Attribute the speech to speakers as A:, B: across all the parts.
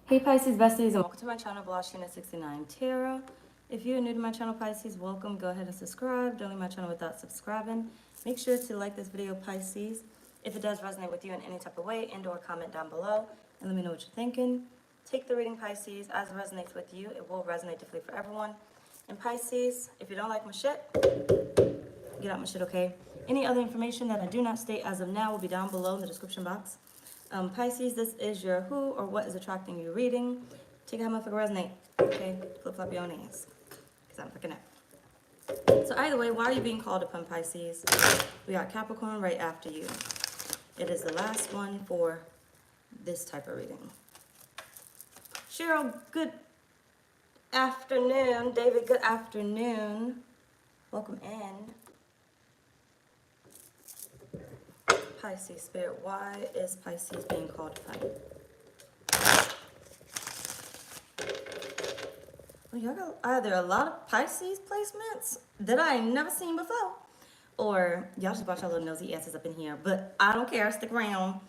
A: Hey Pisces besties, and welcome to my channel, blahscrystalsale Tarot. If you're new to my channel, Pisces, welcome. Go ahead and subscribe. Don't leave my channel without subscribing. Make sure to like this video, Pisces, if it does resonate with you in any type of way, and or comment down below and let me know what you're thinking. Take the reading, Pisces, as it resonates with you. It will resonate differently for everyone. And Pisces, if you don't like my shit, get out my shit, okay? Any other information that I do not state as of now will be down below in the description box. Pisces, this is your who or what is attracting you reading. Take how motherfucker resonate, okay? Flip flop your own ass, because I'm freaking out. So either way, why are you being called upon, Pisces? We got Capricorn right after you. It is the last one for this type of reading. Cheryl, good afternoon. David, good afternoon. Welcome in. Pisces spirit, why is Pisces being called upon? Well, y'all got either a lot of Pisces placements that I ain't never seen before, or y'all just brought your little nosy asses up in here, but I don't care. Stick around.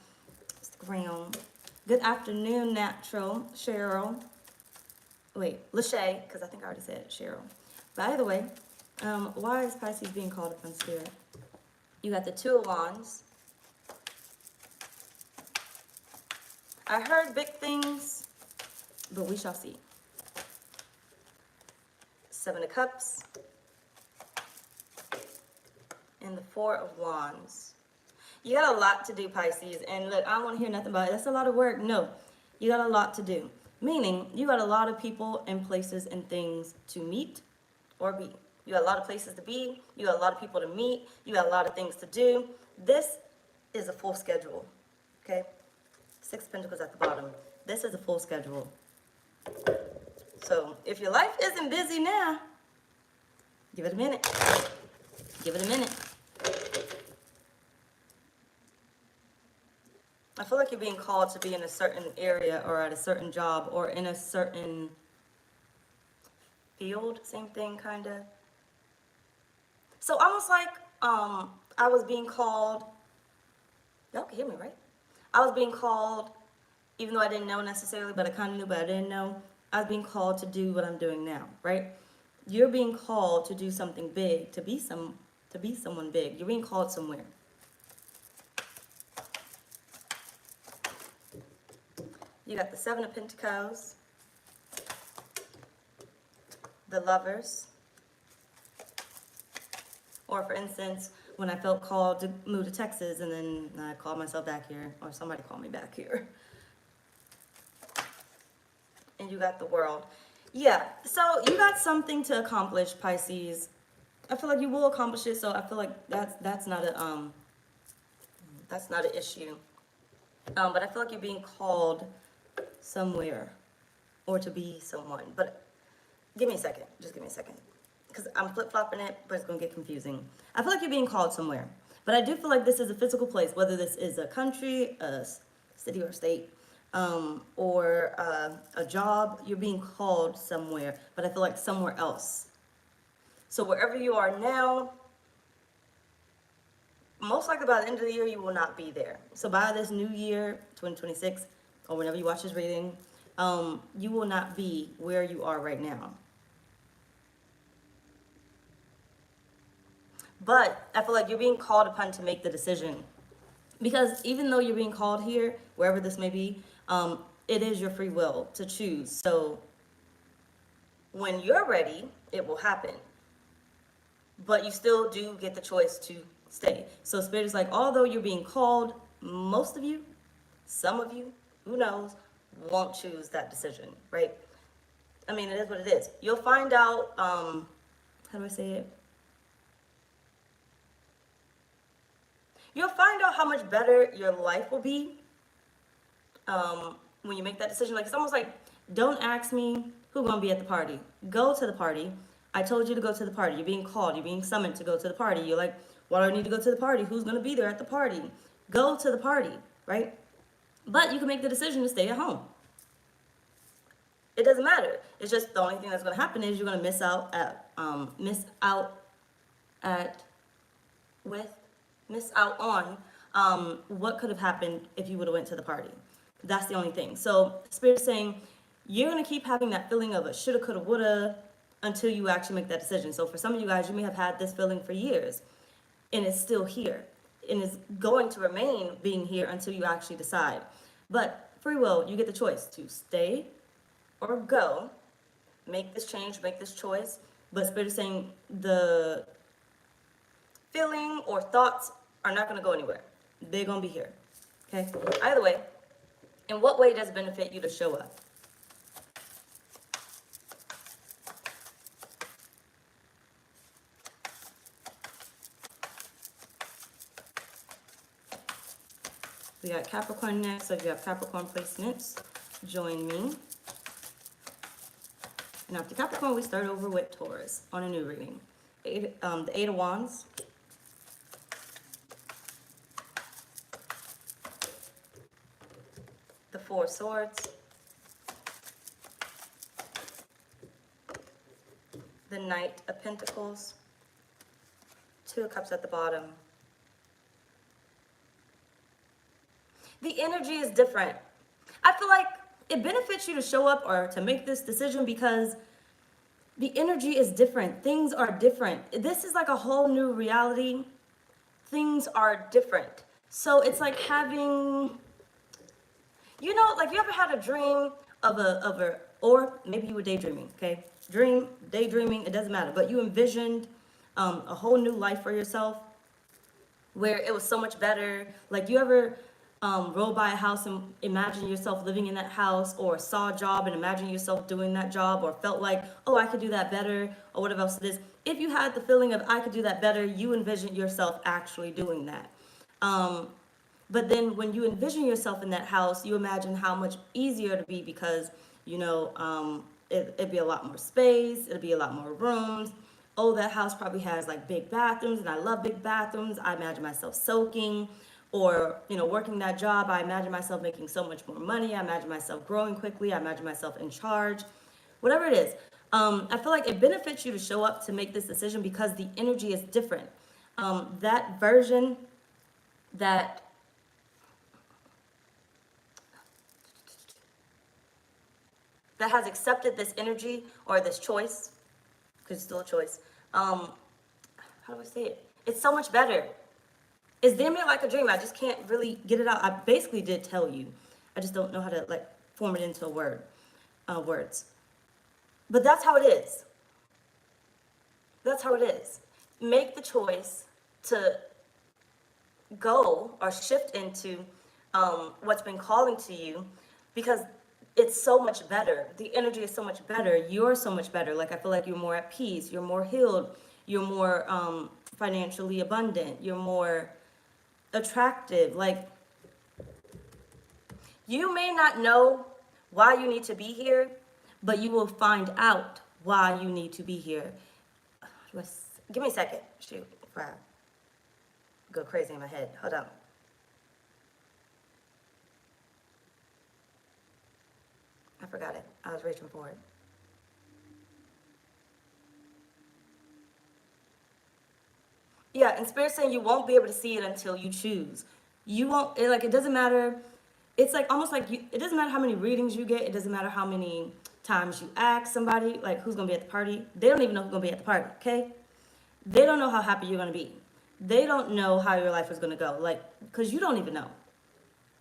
A: Stick around. Good afternoon, Natural. Cheryl. Wait, Lachey, because I think I already said Cheryl. By the way, why is Pisces being called upon, spirit? You got the Two of Wands. I heard big things, but we shall see. Seven of Cups. And the Four of Wands. You got a lot to do, Pisces. And look, I don't want to hear nothing about it. That's a lot of work. No, you got a lot to do. Meaning, you got a lot of people and places and things to meet or be. You got a lot of places to be. You got a lot of people to meet. You got a lot of things to do. This is a full schedule, okay? Six of Pentacles at the bottom. This is a full schedule. So if your life isn't busy now, give it a minute. Give it a minute. I feel like you're being called to be in a certain area or at a certain job or in a certain field. Same thing, kind of. So almost like I was being called. Y'all can hear me, right? I was being called, even though I didn't know necessarily, but I kind of knew, but I didn't know. I was being called to do what I'm doing now, right? You're being called to do something big, to be someone big. You're being called somewhere. You got the Seven of Pentacles, the Lovers, or for instance, when I felt called to move to Texas and then I called myself back here, or somebody called me back here. And you got the World. Yeah, so you got something to accomplish, Pisces. I feel like you will accomplish it, so I feel like that's not an issue. But I feel like you're being called somewhere or to be someone. But give me a second. Just give me a second. Because I'm flip-flopping it, but it's going to get confusing. I feel like you're being called somewhere. But I do feel like this is a physical place, whether this is a country, a city or state, or a job. You're being called somewhere, but I feel like somewhere else. So wherever you are now, most likely by the end of the year, you will not be there. So by this new year, 2026, or whenever you watch this reading, you will not be where you are right now. But I feel like you're being called upon to make the decision. Because even though you're being called here, wherever this may be, it is your free will to choose. So when you're ready, it will happen. But you still do get the choice to stay. So Spirit is like, although you're being called, most of you, some of you, who knows, won't choose that decision, right? I mean, it is what it is. You'll find out, how do I say it? You'll find out how much better your life will be when you make that decision. Like, it's almost like, don't ask me who's going to be at the party. Go to the party. I told you to go to the party. You're being called. You're being summoned to go to the party. You're like, why do I need to go to the party? Who's going to be there at the party? Go to the party, right? But you can make the decision to stay at home. It doesn't matter. It's just the only thing that's going to happen is you're going to miss out on what could have happened if you would have went to the party. That's the only thing. So Spirit is saying you're going to keep having that feeling of a shoulda, coulda, woulda until you actually make that decision. So for some of you guys, you may have had this feeling for years and it's still here and is going to remain being here until you actually decide. But free will, you get the choice to stay or go, make this change, make this choice. But Spirit is saying the feeling or thoughts are not going to go anywhere. They're going to be here. Okay? Either way, in what way does it benefit you to show up? We got Capricorn next. So if you have Capricorn placements, join me. And after Capricorn, we start over with Taurus on a new reading. The Eight of Wands. The Four of Swords. The Knight of Pentacles. Two of Cups at the bottom. The energy is different. I feel like it benefits you to show up or to make this decision because the energy is different. Things are different. This is like a whole new reality. Things are different. So it's like having, you know, like you ever had a dream or maybe you were daydreaming, okay? Daydreaming, it doesn't matter. But you envisioned a whole new life for yourself where it was so much better. Like you ever rode by a house and imagine yourself living in that house, or saw a job and imagine yourself doing that job, or felt like, oh, I could do that better, or whatever else it is. If you had the feeling of I could do that better, you envision yourself actually doing that. But then when you envision yourself in that house, you imagine how much easier it'd be because, you know, it'd be a lot more space, it'd be a lot more rooms. Oh, that house probably has like big bathrooms, and I love big bathrooms. I imagine myself soaking. Or, you know, working that job, I imagine myself making so much more money. I imagine myself growing quickly. I imagine myself in charge. Whatever it is. I feel like it benefits you to show up to make this decision because the energy is different. That version that has accepted this energy or this choice, because it's still a choice. How do I say it? It's so much better. It's damn near like a dream. I just can't really get it out. I basically did tell you. I just don't know how to like form it into a word, words. But that's how it is. That's how it is. Make the choice to go or shift into what's been calling to you because it's so much better. The energy is so much better. You're so much better. Like I feel like you're more at peace. You're more healed. You're more financially abundant. You're more attractive. Like you may not know why you need to be here, but you will find out why you need to be here. Give me a second. Shoot, before I go crazy in my head. Hold on. I forgot it. I was reaching for it. Yeah, and Spirit's saying you won't be able to see it until you choose. You won't, it doesn't matter. It's like almost like it doesn't matter how many readings you get. It doesn't matter how many times you ask somebody, like, who's going to be at the party. They don't even know who's going to be at the party, okay? They don't know how happy you're going to be. They don't know how your life is going to go, like, because you don't even know.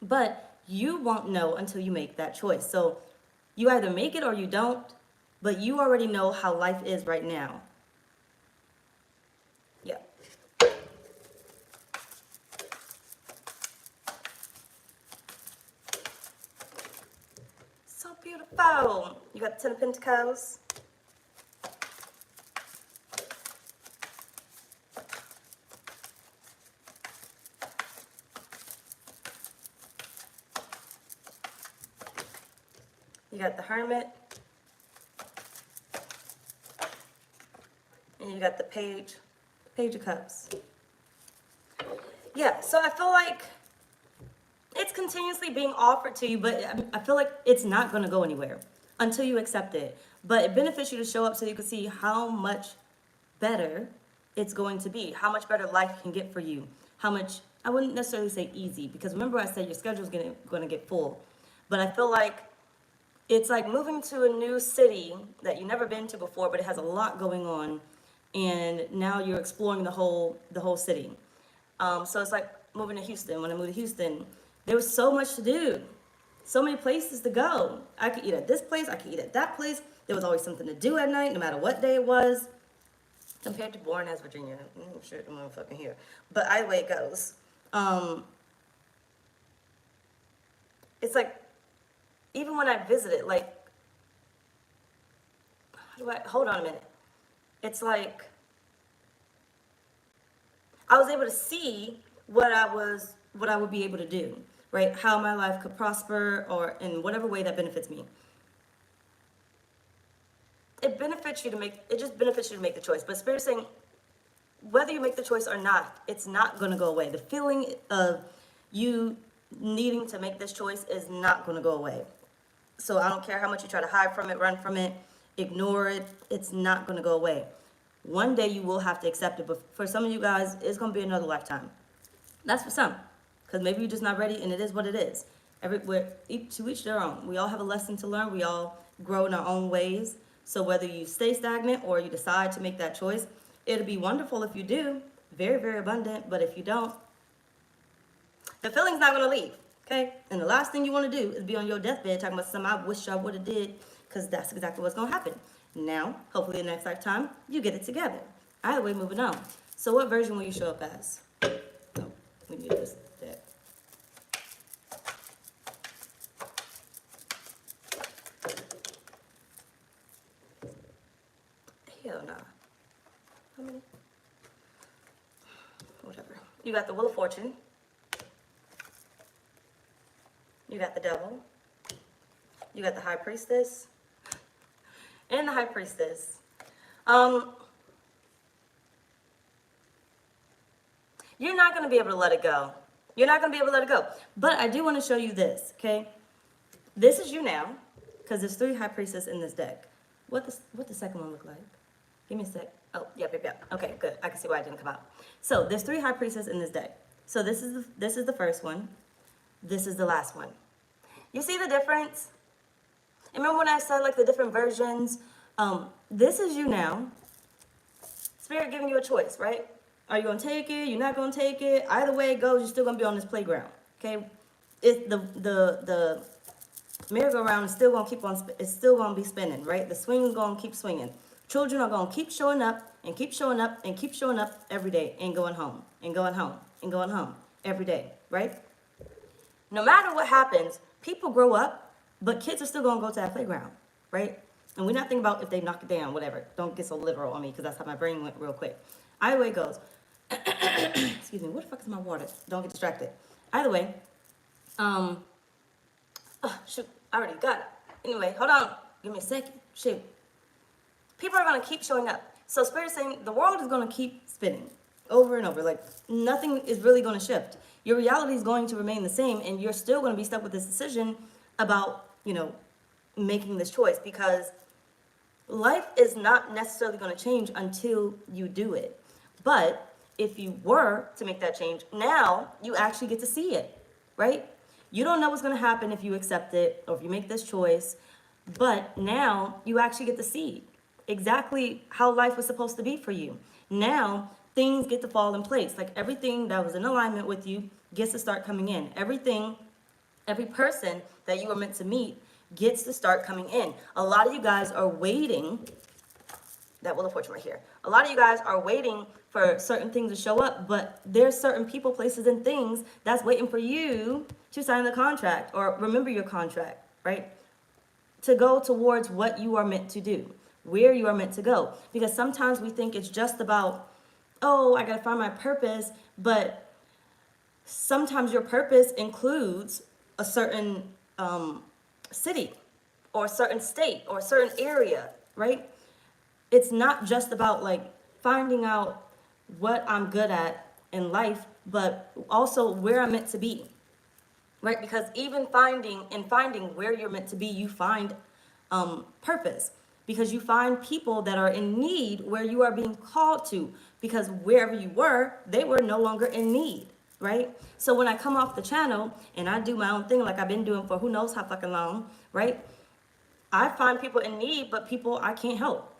A: But you won't know until you make that choice. So you either make it or you don't, but you already know how life is right now. Yeah. So beautiful. You got the Ten of Pentacles. You got the Hermit. And you got the Page of Cups. Yeah, so I feel like it's continuously being offered to you, but I feel like it's not going to go anywhere until you accept it. But it benefits you to show up so you can see how much better it's going to be, how much better life can get for you, how much, I wouldn't necessarily say easy, because remember I said your schedule is going to get full. But I feel like it's like moving to a new city that you've never been to before, but it has a lot going on, and now you're exploring the whole city. So it's like moving to Houston. When I moved to Houston, there was so much to do, so many places to go. I could eat at this place, I could eat at that place. There was always something to do at night, no matter what day it was. Compared to Bourne, Virginia, I'm sure I'm motherfucking here. But either way it goes, it's like even when I visited, like, hold on a minute. It's like I was able to see what I would be able to do, right? How my life could prosper, or in whatever way that benefits me. It just benefits you to make the choice. But Spirit's saying, whether you make the choice or not, it's not going to go away. The feeling of you needing to make this choice is not going to go away. So I don't care how much you try to hide from it, run from it, ignore it, it's not going to go away. One day you will have to accept it, but for some of you guys, it's going to be another lifetime. That's for some, because maybe you're just not ready, and it is what it is. To each their own. We all have a lesson to learn. We all grow in our own ways. So whether you stay stagnant or you decide to make that choice, it'll be wonderful if you do. Very, very abundant. But if you don't, the feeling's not going to leave. Okay? And the last thing you want to do is be on your deathbed talking about something I wish I would have did, because that's exactly what's going to happen. Now, hopefully the next lifetime, you get it together. Either way, moving on. So what version will you show up as? Oh, we need this deck. Hell no. How many? Whatever. You got the Wheel of Fortune. You got the Devil. You got the High Priestess. And the High Priestess. You're not going to be able to let it go. You're not going to be able to let it go. But I do want to show you this, okay? This is you now, because there's 3 High Priestess in this deck. What the second one look like? Give me a sec. Oh, yep. Okay, good. I can see why it didn't come out. So there's 3 High Priestess in this deck. So this is the first one. This is the last one. You see the difference? Remember when I said like the different versions? This is you now. Spirit giving you a choice, right? Are you gonna take it? You're not gonna take it? Either way it goes, you're still gonna be on this playground. Okay? The merry-go-round is still gonna keep on. It's still gonna be spinning, right? The swing is gonna keep swinging. Children are gonna keep showing up and keep showing up and keep showing up every day and going home and going home and going home every day, right? No matter what happens, people grow up, but kids are still gonna go to that playground, right? And we're not thinking about if they knock it down, whatever. Don't get so literal on me, because that's how my brain went real quick. Either way it goes. Excuse me, what the fuck is my water? Don't get distracted. Either way, shoot, I already got it. Anyway, hold on. Give me a second. Shoot. People are gonna keep showing up. So Spirit is saying the world is gonna keep spinning over and over. Like nothing is really gonna shift. Your reality is going to remain the same, and you're still gonna be stuck with this decision about, making this choice, because life is not necessarily gonna change until you do it. But if you were to make that change, now you actually get to see it, right? You don't know what's gonna happen if you accept it or if you make this choice, but now you actually get to see exactly how life was supposed to be for you. Now things get to fall in place. Like everything that was in alignment with you gets to start coming in. Every person that you were meant to meet gets to start coming in. A lot of you guys are waiting. That Wheel of Fortune right here. A lot of you guys are waiting for certain things to show up, but there's certain people, places, and things that's waiting for you to sign the contract or remember your contract, right? To go towards what you are meant to do, where you are meant to go. Because sometimes we think it's just about, oh, I gotta find my purpose, but sometimes your purpose includes a certain city or a certain state or a certain area, right? It's not just about like finding out what I'm good at in life, but also where I'm meant to be, right? Because even finding where you're meant to be, you find purpose, because you find people that are in need where you are being called to, because wherever you were, they were no longer in need, right? So when I come off the channel and I do my own thing like I've been doing for who knows how fucking long, right? I find people in need, but people I can't help.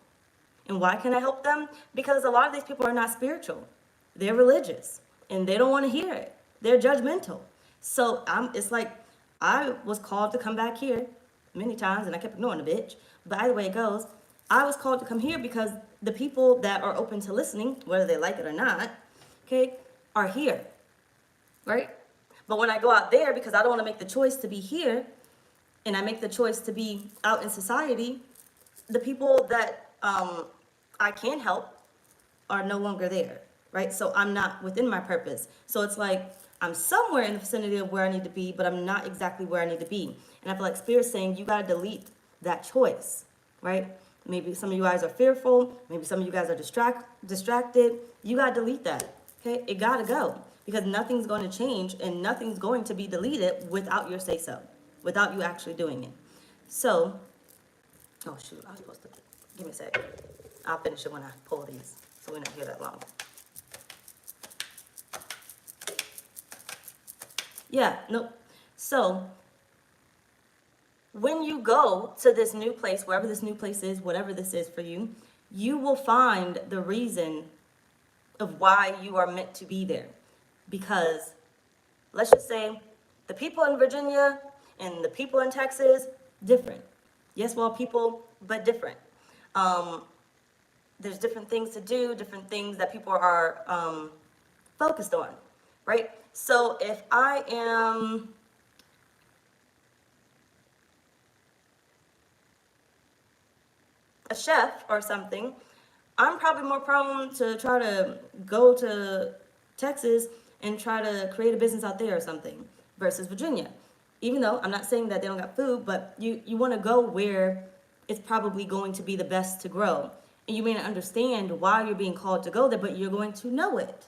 A: And why can I help them? Because a lot of these people are not spiritual. They're religious and they don't want to hear it. They're judgmental. So it's like I was called to come back here many times and I kept ignoring the bitch. But either way it goes, I was called to come here because the people that are open to listening, whether they like it or not, okay, are here, right? But when I go out there, because I don't want to make the choice to be here and I make the choice to be out in society, the people that I can help are no longer there, right? So I'm not within my purpose. So it's like I'm somewhere in the vicinity of where I need to be, but I'm not exactly where I need to be. And I feel like Spirit's saying you got to delete that choice, right? Maybe some of you guys are fearful. Maybe some of you guys are distracted. You got to delete that, okay? It got to go because nothing's going to change and nothing's going to be deleted without your say-so, without you actually doing it. So, oh shoot, I was supposed to, give me a sec. I'll finish it when I pull these, so we're not here that long. Yeah, no. So, when you go to this new place, wherever this new place is, whatever this is for you, you will find the reason of why you are meant to be there. Because, let's just say, the people in Virginia and the people in Texas, different. Yes, well, people, but different. There's different things to do, different things that people are focused on, right? So if I am a chef or something, I'm probably more prone to try to go to Texas and try to create a business out there or something versus Virginia. Even though I'm not saying that they don't got food, but you want to go where it's probably going to be the best to grow. And you may not understand why you're being called to go there, but you're going to know it.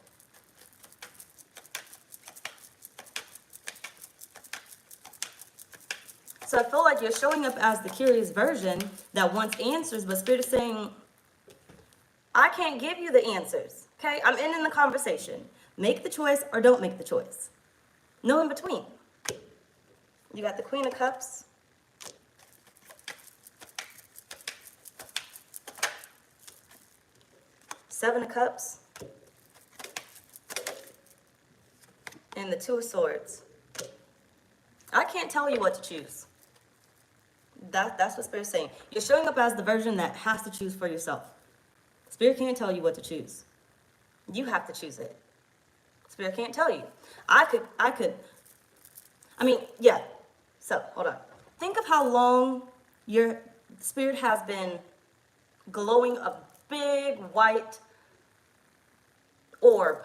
A: So I feel like you're showing up as the curious version that wants answers, but Spirit is saying, I can't give you the answers, okay? I'm in the conversation. Make the choice or don't make the choice. No in between. You got the Queen of Cups. Seven of Cups. And the Two of Swords. I can't tell you what to choose. That's what Spirit's saying. You're showing up as the version that has to choose for yourself. Spirit can't tell you what to choose. You have to choose it. Spirit can't tell you. I mean, yeah. So, hold on. Think of how long your Spirit has been glowing a big white orb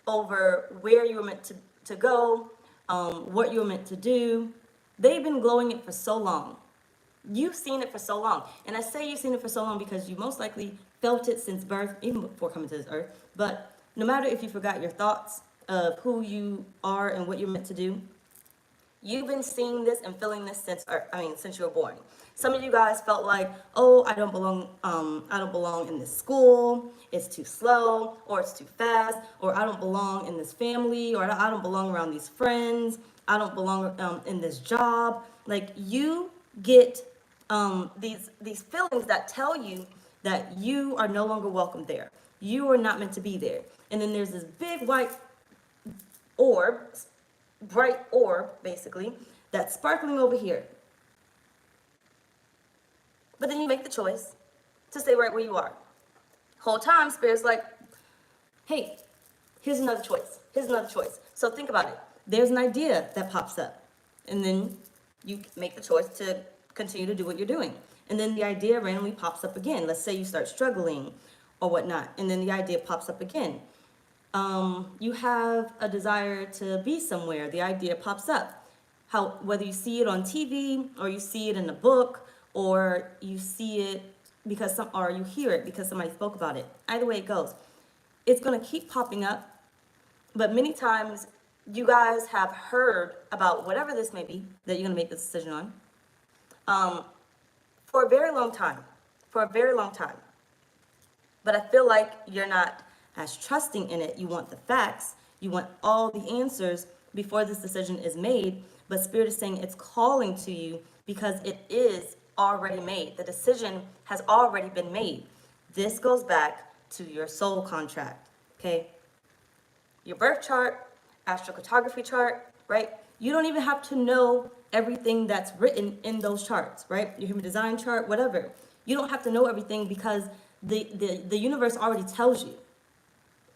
A: over where you were meant to go, what you were meant to do. They've been glowing it for so long. You've seen it for so long. And I say you've seen it for so long because you most likely felt it since birth, even before coming to this earth. But no matter if you forgot your thoughts of who you are and what you're meant to do, you've been seeing this and feeling this since you were born. Some of you guys felt like, oh, I don't belong in this school, it's too slow, or it's too fast, or I don't belong in this family, or I don't belong around these friends, I don't belong in this job. Like, you get these feelings that tell you that you are no longer welcome there. You are not meant to be there. And then there's this big white orb, bright orb, basically, that's sparkling over here. But then you make the choice to stay right where you are. Whole time, Spirit's like, hey, here's another choice. Here's another choice. So think about it. There's an idea that pops up. And then you make the choice to continue to do what you're doing. And then the idea randomly pops up again. Let's say you start struggling or whatnot. And then the idea pops up again. You have a desire to be somewhere. The idea pops up. Whether you see it on TV or you see it in a book or you see it or you hear it because somebody spoke about it. Either way it goes. It's going to keep popping up. But many times you guys have heard about whatever this may be that you're going to make this decision on for a very long time. But I feel like you're not as trusting in it. You want the facts. You want all the answers before this decision is made, but Spirit is saying it's calling to you because it is already made. The decision has already been made. This goes back to your soul contract, okay? Your birth chart, astrocartography chart, right? You don't even have to know everything that's written in those charts, right? Your human design chart, whatever. You don't have to know everything because the universe already tells you.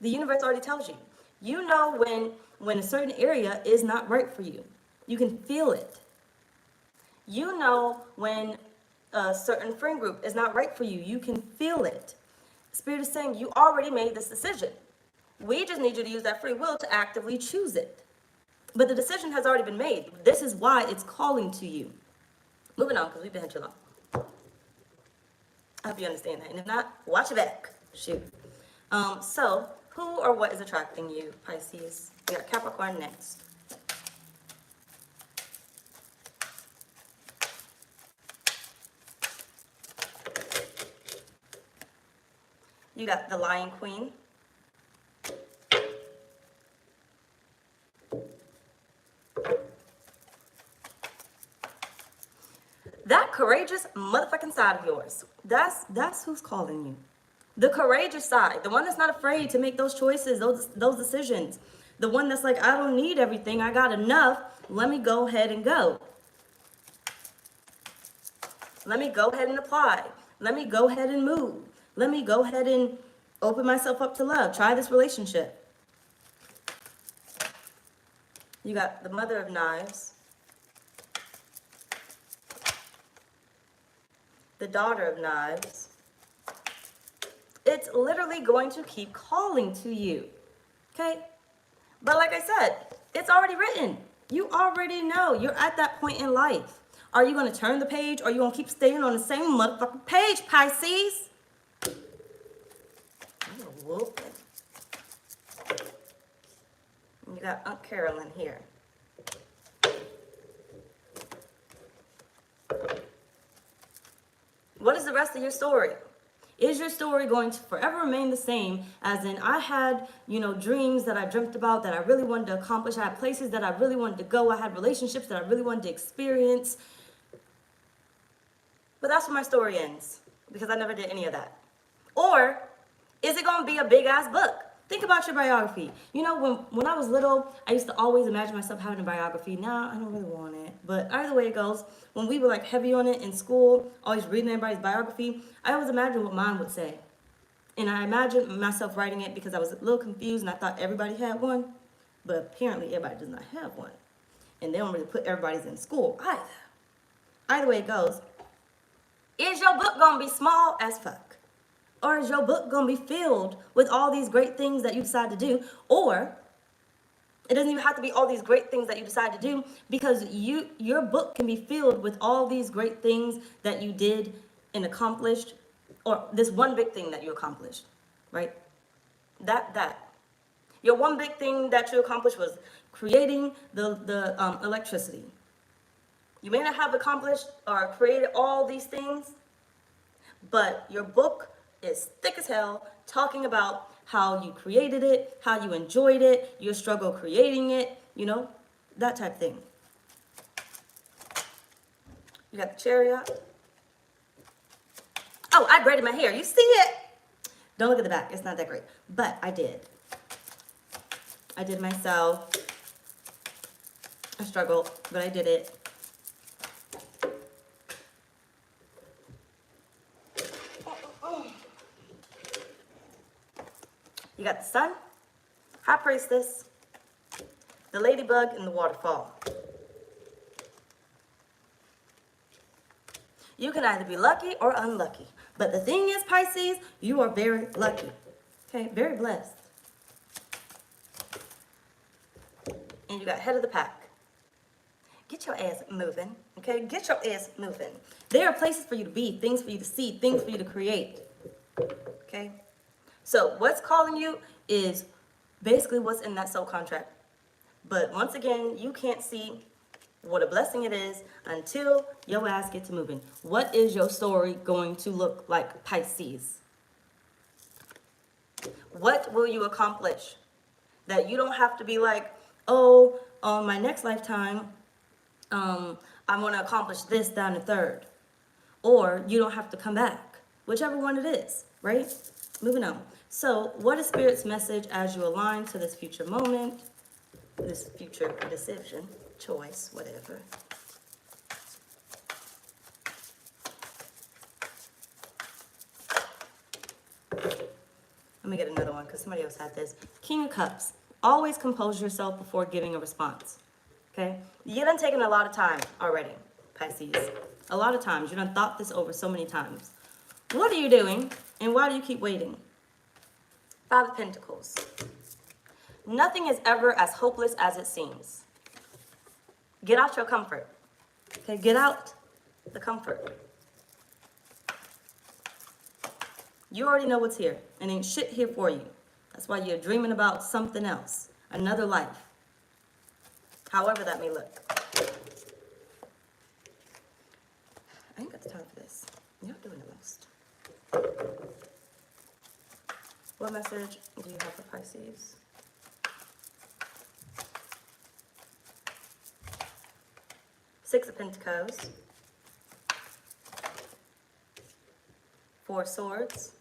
A: The universe already tells you. You know when a certain area is not right for you. You can feel it. You know when a certain friend group is not right for you. You can feel it. Spirit is saying you already made this decision. We just need you to use that free will to actively choose it. But the decision has already been made. This is why it's calling to you. Moving on, because we've been here too long. I hope you understand that. And if not, watch it back. Shoot. So, who or what is attracting you, Pisces? We got Capricorn next. You got the Lion Queen. That courageous motherfucking side of yours. That's who's calling you. The courageous side. The one that's not afraid to make those choices, those decisions. The one that's like, I don't need everything. I got enough. Let me go ahead and go. Let me go ahead and apply. Let me go ahead and move. Let me go ahead and open myself up to love. Try this relationship. You got the Mother of Knives. The Daughter of Knives. It's literally going to keep calling to you, okay? But like I said, it's already written. You already know. You're at that point in life. Are you going to turn the page or are you going to keep staying on the same motherfucking page, Pisces? I'm whooping. You got Aunt Carolyn here. What is the rest of your story? Is your story going to forever remain the same? As in, I had, dreams that I dreamt about that I really wanted to accomplish. I had places that I really wanted to go. I had relationships that I really wanted to experience. But that's where my story ends because I never did any of that. Or is it going to be a big ass book? Think about your biography. When I was little, I used to always imagine myself having a biography. Now, I don't really want it. But either way it goes, when we were like heavy on it in school, always reading everybody's biography, I always imagined what mine would say. And I imagined myself writing it because I was a little confused and I thought everybody had one. But apparently everybody does not have one. And they don't really put everybody's in school either. Either way it goes, is your book going to be small as fuck? Or is your book going to be filled with all these great things that you decide to do? Or it doesn't even have to be all these great things that you decide to do because your book can be filled with all these great things that you did and accomplished, or this one big thing that you accomplished, right? That. Your one big thing that you accomplished was creating the electricity. You may not have accomplished or created all these things, but your book is thick as hell, talking about how you created it, how you enjoyed it, your struggle creating it, that type of thing. You got the Chariot. Oh, I braided my hair. You see it? Don't look at the back. It's not that great. But I did. I did myself. I struggled, but I did it. You got the Sun, High Priestess, the Ladybug, and the Waterfall. You can either be lucky or unlucky. But the thing is, Pisces, you are very lucky. Okay, very blessed. And you got Head of the Pack. Get your ass moving, okay? Get your ass moving. There are places for you to be, things for you to see, things for you to create, okay? So what's calling you is basically what's in that soul contract. But once again, you can't see what a blessing it is until your ass gets moving. What is your story going to look like, Pisces? What will you accomplish? That you don't have to be like, oh, my next lifetime, I want to accomplish this, that, and the third. Or you don't have to come back, whichever one it is, right? Moving on. So what is Spirit's message as you align to this future moment, this future decision, choice, whatever? Let me get another one because somebody else had this. King of Cups. Always compose yourself before giving a response. Okay? You done taken a lot of time already, Pisces. A lot of times. You done thought this over so many times. What are you doing and why do you keep waiting? Five of Pentacles. Nothing is ever as hopeless as it seems. Get out your comfort. Okay? Get out the comfort. You already know what's here, and ain't shit here for you. That's why you're dreaming about something else, another life, however that may look. I ain't got the time for this. You're doing the most. What message do you have for Pisces? Six of Pentacles. Four of Swords.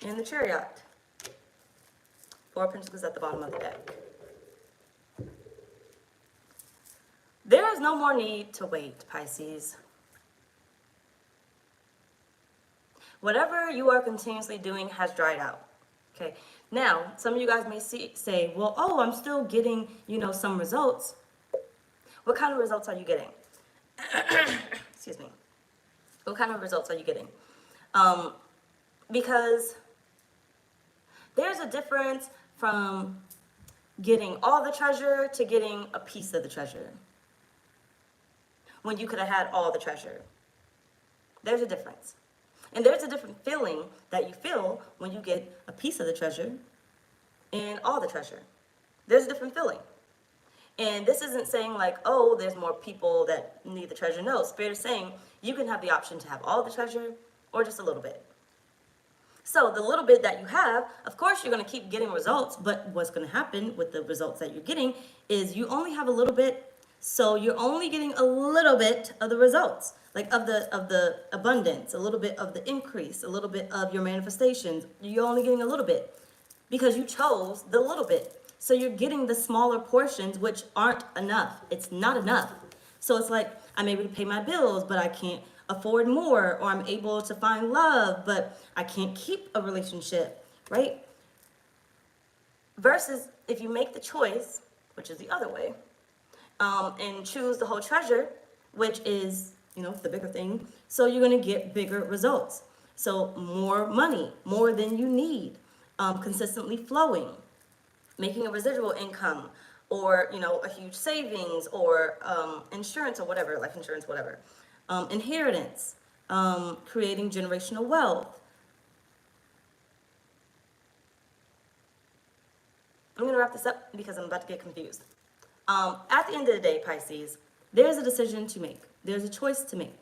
A: And the Chariot. Four of Pentacles at the bottom of the deck. There is no more need to wait, Pisces. Whatever you are continuously doing has dried out. Okay. Now, some of you guys may say, well, oh, I'm still getting, some results. What kind of results are you getting? Excuse me. What kind of results are you getting? Because there's a difference from getting all the treasure to getting a piece of the treasure. When you could have had all the treasure. There's a difference. And there's a different feeling that you feel when you get a piece of the treasure and all the treasure. There's a different feeling. And this isn't saying like, oh, there's more people that need the treasure. No, Spirit is saying you can have the option to have all the treasure or just a little bit. So the little bit that you have, of course, you're going to keep getting results. But what's going to happen with the results that you're getting is you only have a little bit. So you're only getting a little bit of the results, like of the abundance, a little bit of the increase, a little bit of your manifestations. You're only getting a little bit because you chose the little bit. So you're getting the smaller portions, which aren't enough. It's not enough. So it's like, I'm able to pay my bills, but I can't afford more, or I'm able to find love, but I can't keep a relationship, right? Versus if you make the choice, which is the other way, and choose the whole treasure, which is, the bigger thing. So you're going to get bigger results. So more money, more than you need, consistently flowing, making a residual income, or, a huge savings, or insurance, or whatever, life insurance, whatever. Inheritance, creating generational wealth. I'm going to wrap this up because I'm about to get confused. At the end of the day, Pisces, there's a decision to make. There's a choice to make.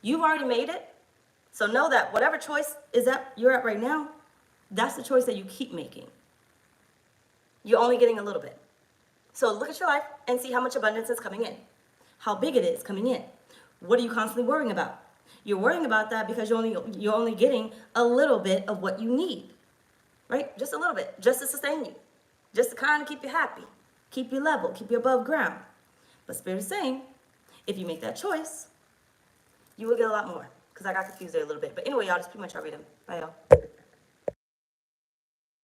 A: You've already made it. So know that whatever choice you're at right now, that's the choice that you keep making. You're only getting a little bit. So look at your life and see how much abundance is coming in. How big it is coming in. What are you constantly worrying about? You're worrying about that because you're only getting a little bit of what you need. Right? Just a little bit. Just to sustain you. Just to kind of keep you happy. Keep you level. Keep you above ground. But Spirit is saying, if you make that choice, you will get a lot more. Because I got confused there a little bit. But anyway, y'all, that's pretty much our reading. Bye, y'all.